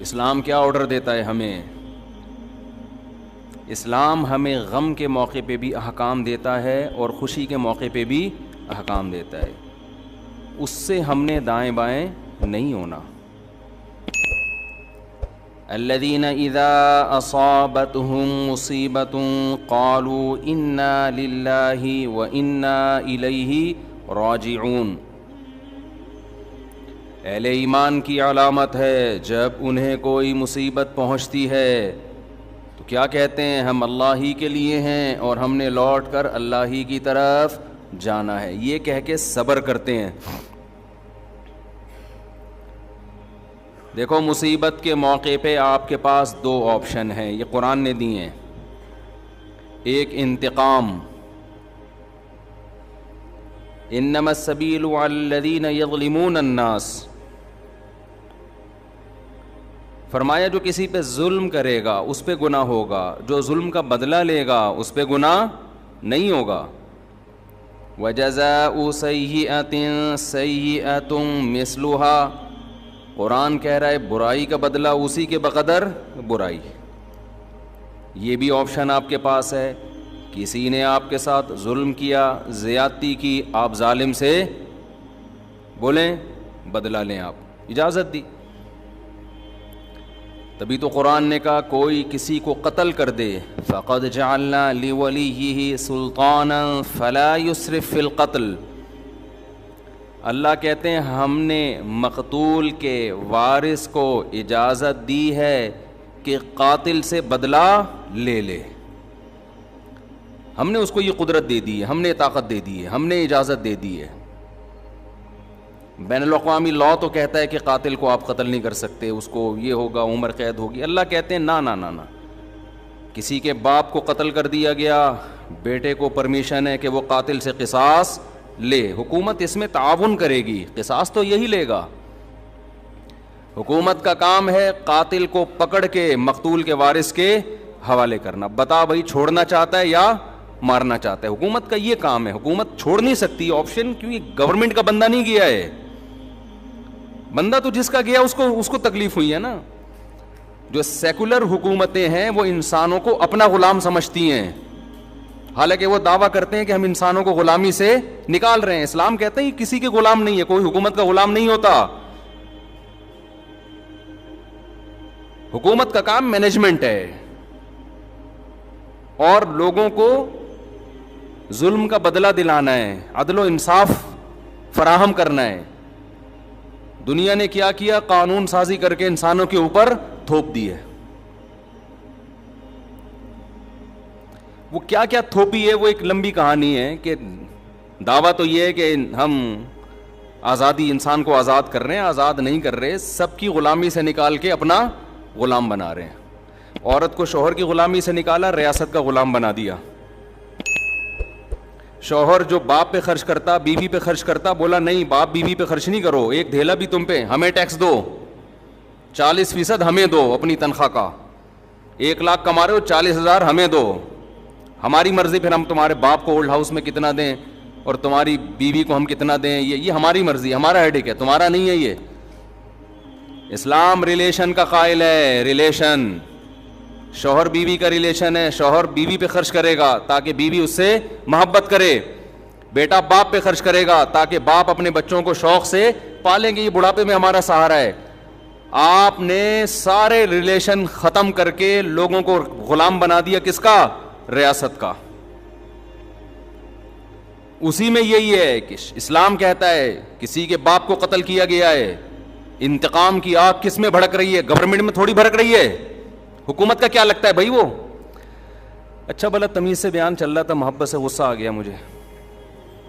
اسلام کیا آرڈر دیتا ہے ہمیں؟ اسلام ہمیں غم کے موقع پہ بھی احکام دیتا ہے اور خوشی کے موقع پہ بھی احکام دیتا ہے. اس سے ہم نے دائیں بائیں نہیں ہونا. الذین اذا اصابتهم مصیبۃ قالوا انا للہ وانا الیہ راجعون. اہل ایمان کی علامت ہے جب انہیں کوئی مصیبت پہنچتی ہے تو کیا کہتے ہیں؟ ہم اللہ ہی کے لیے ہیں اور ہم نے لوٹ کر اللہ ہی کی طرف جانا ہے. یہ کہہ کے صبر کرتے ہیں. دیکھو مصیبت کے موقع پہ آپ کے پاس دو آپشن ہیں، یہ قرآن نے دی ہیں. ایک انتقام، انما السبیل علی الذین یظلمون الناس. فرمایا جو کسی پہ ظلم کرے گا اس پہ گناہ ہوگا، جو ظلم کا بدلہ لے گا اس پہ گناہ نہیں ہوگا. وجزاء سیئۃ سیئۃ مثلھا. قرآن کہہ رہا ہے برائی کا بدلہ اسی کے بقدر برائی. یہ بھی آپشن آپ کے پاس ہے. کسی نے آپ کے ساتھ ظلم کیا، زیادتی کی، آپ ظالم سے بولیں بدلہ لیں، آپ اجازت دی. تبھی تو قرآن نے کہا کوئی کسی کو قتل کر دے فقد جعلنا لولیہ سلطانا فلا یسرف فی القتل. اللہ کہتے ہیں ہم نے مقتول کے وارث کو اجازت دی ہے کہ قاتل سے بدلہ لے لے. ہم نے اس کو یہ قدرت دے دی ہے، ہم نے طاقت دے دی ہے، ہم نے اجازت دے دی ہے. بین الاقوامی لاء تو کہتا ہے کہ قاتل کو آپ قتل نہیں کر سکتے، اس کو یہ ہوگا، عمر قید ہوگی. اللہ کہتے ہیں نا نا نا نا. کسی کے باپ کو قتل کر دیا گیا، بیٹے کو پرمیشن ہے کہ وہ قاتل سے قصاص لے. حکومت اس میں تعاون کرے گی، قصاص تو یہی لے گا. حکومت کا کام ہے قاتل کو پکڑ کے مقتول کے وارث کے حوالے کرنا. بتا بھائی چھوڑنا چاہتا ہے یا مارنا چاہتا ہے. حکومت کا یہ کام ہے. حکومت چھوڑ نہیں سکتی آپشن، کیونکہ گورنمنٹ کا بندہ نہیں گیا ہے. بندہ تو جس کا گیا اس کو تکلیف ہوئی ہے نا. جو سیکولر حکومتیں ہیں وہ انسانوں کو اپنا غلام سمجھتی ہیں، حالانکہ وہ دعویٰ کرتے ہیں کہ ہم انسانوں کو غلامی سے نکال رہے ہیں. اسلام کہتے ہیں کسی کے غلام نہیں ہے، کوئی حکومت کا غلام نہیں ہوتا. حکومت کا کام مینجمنٹ ہے اور لوگوں کو ظلم کا بدلہ دلانا ہے، عدل و انصاف فراہم کرنا ہے. دنیا نے کیا کیا؟ قانون سازی کر کے انسانوں کے اوپر تھوپ دی ہے. وہ کیا کیا تھوپی ہے وہ ایک لمبی کہانی ہے. کہ دعویٰ تو یہ ہے کہ ہم آزادی، انسان کو آزاد کر رہے ہیں، آزاد نہیں کر رہے، سب کی غلامی سے نکال کے اپنا غلام بنا رہے ہیں. عورت کو شوہر کی غلامی سے نکالا، ریاست کا غلام بنا دیا. شوہر جو باپ پہ خرچ کرتا، بیوی پہ خرچ کرتا، بولا نہیں باپ بیوی پہ خرچ نہیں کرو، ایک دھیلا بھی تم پہ، ہمیں ٹیکس دو، 40% ہمیں دو اپنی تنخواہ کا. 1 لاکھ کما رہے ہو، 40,000 ہمیں دو، ہماری مرضی، پھر ہم تمہارے باپ کو اولڈ ہاؤس میں کتنا دیں اور تمہاری بیوی کو ہم کتنا دیں، یہ ہماری مرضی، ہمارا ہیڈک ہے، تمہارا نہیں ہے. یہ اسلام ریلیشن کا قائل ہے. ریلیشن شوہر بیوی کا ریلیشن ہے. شوہر بیوی پہ خرچ کرے گا تاکہ بیوی اس سے محبت کرے. بیٹا باپ پہ خرچ کرے گا تاکہ باپ اپنے بچوں کو شوق سے پالیں گے، یہ بڑھاپے میں ہمارا سہارا ہے. آپ نے سارے ریلیشن ختم کر کے لوگوں کو غلام بنا دیا. کس کا؟ ریاست کا. اسی میں یہی ہے کہ اسلام کہتا ہے کسی کے باپ کو قتل کیا گیا ہے، انتقام کی آگ کس میں بھڑک رہی ہے؟ گورنمنٹ میں تھوڑی بھڑک رہی ہے. حکومت کا کیا لگتا ہے بھائی وہ؟ اچھا بھلا تمیز سے بیان چل رہا تھا، محبت سے غصہ آ گیا مجھے.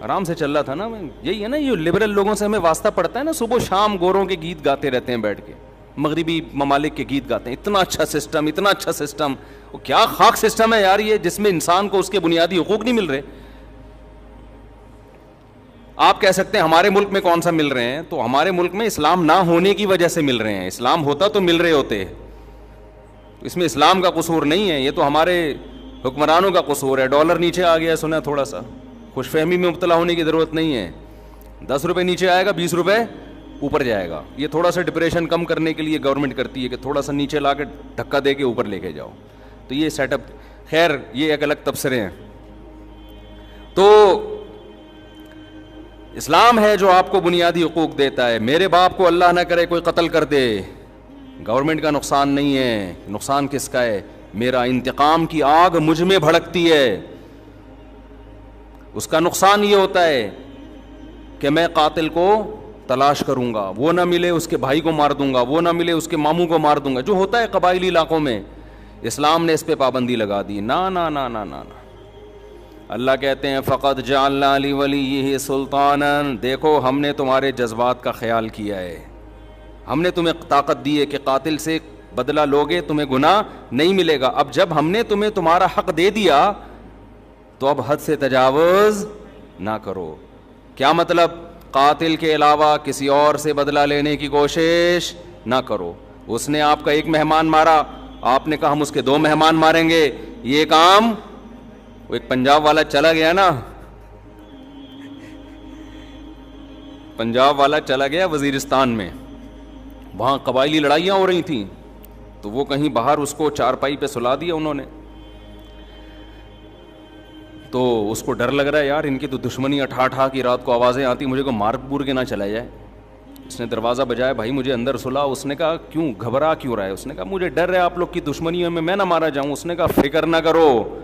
آرام سے چل رہا تھا نا. یہی ہے نا، یہ لبرل لوگوں سے ہمیں واسطہ پڑتا ہے نا. صبح شام گوروں کے گیت گاتے رہتے ہیں بیٹھ کے، مغربی ممالک کے گیت گاتے ہیں. اتنا اچھا سسٹم، اتنا اچھا سسٹم. وہ کیا خاک سسٹم ہے یار یہ، جس میں انسان کو اس کے بنیادی حقوق نہیں مل رہے. آپ کہہ سکتے ہیں ہمارے ملک میں کون سا مل رہے ہیں، تو ہمارے ملک میں اسلام نہ ہونے کی وجہ سے مل رہے ہیں. اسلام ہوتا تو مل رہے ہوتے. اس میں اسلام کا قصور نہیں ہے، یہ تو ہمارے حکمرانوں کا قصور ہے. ڈالر نیچے آ گیا سنا تھوڑا سا، خوش فہمی میں مبتلا ہونے کی ضرورت نہیں ہے. 10 روپے نیچے آئے گا، 20 روپے اوپر جائے گا. یہ تھوڑا سا ڈپریشن کم کرنے کے لیے گورنمنٹ کرتی ہے کہ تھوڑا سا نیچے لا کے دھکا دے کے اوپر لے کے جاؤ. تو یہ سیٹ اپ, خیر یہ ایک الگ تبصرے ہیں. تو اسلام ہے جو آپ کو بنیادی حقوق دیتا ہے. میرے باپ کو اللہ نہ کرے کوئی قتل کر دے, گورنمنٹ کا نقصان نہیں ہے, نقصان کس کا ہے؟ میرا انتقام کی آگ مجھ میں بھڑکتی ہے, اس کا نقصان یہ ہوتا ہے کہ میں قاتل کو تلاش کروں گا, وہ نہ ملے اس کے بھائی کو مار دوں گا, وہ نہ ملے اس کے ماموں کو مار دوں گا, جو ہوتا ہے قبائلی علاقوں میں. اسلام نے اس پہ پابندی لگا دی. نا نا نا نا نا, اللہ کہتے ہیں فقط جعلنا لولیہ سلطانا, دیکھو ہم نے تمہارے جذبات کا خیال کیا ہے, ہم نے تمہیں طاقت دی ہے کہ قاتل سے بدلہ لوگے تمہیں گناہ نہیں ملے گا. اب جب ہم نے تمہیں تمہارا حق دے دیا تو اب حد سے تجاوز نہ کرو. کیا مطلب؟ قاتل کے علاوہ کسی اور سے بدلہ لینے کی کوشش نہ کرو. اس نے آپ کا ایک مہمان مارا, آپ نے کہا ہم اس کے 2 مہمان ماریں گے, یہ کام وہ ایک پنجاب والا چلا گیا نا, پنجاب والا چلا گیا وزیرستان میں, وہاں قبائلی لڑائیاں ہو رہی تھیں, تو وہ کہیں باہر اس کو چارپائی پہ سلا دیا انہوں نے. تو اس کو ڈر لگ رہا ہے, یار ان کی تو دشمنی اٹھا کی رات کو آوازیں آتی, مجھے کو مار پور کے نہ چلا جائے. اس نے دروازہ بجایا, بھائی مجھے اندر سلا. اس نے کہا کیوں, گھبرا کیوں رہا ہے؟ اس نے کہا مجھے ڈر ہے آپ لوگ کی دشمنیوں میں نہ مارا جاؤں. اس نے کہا فکر نہ کرو,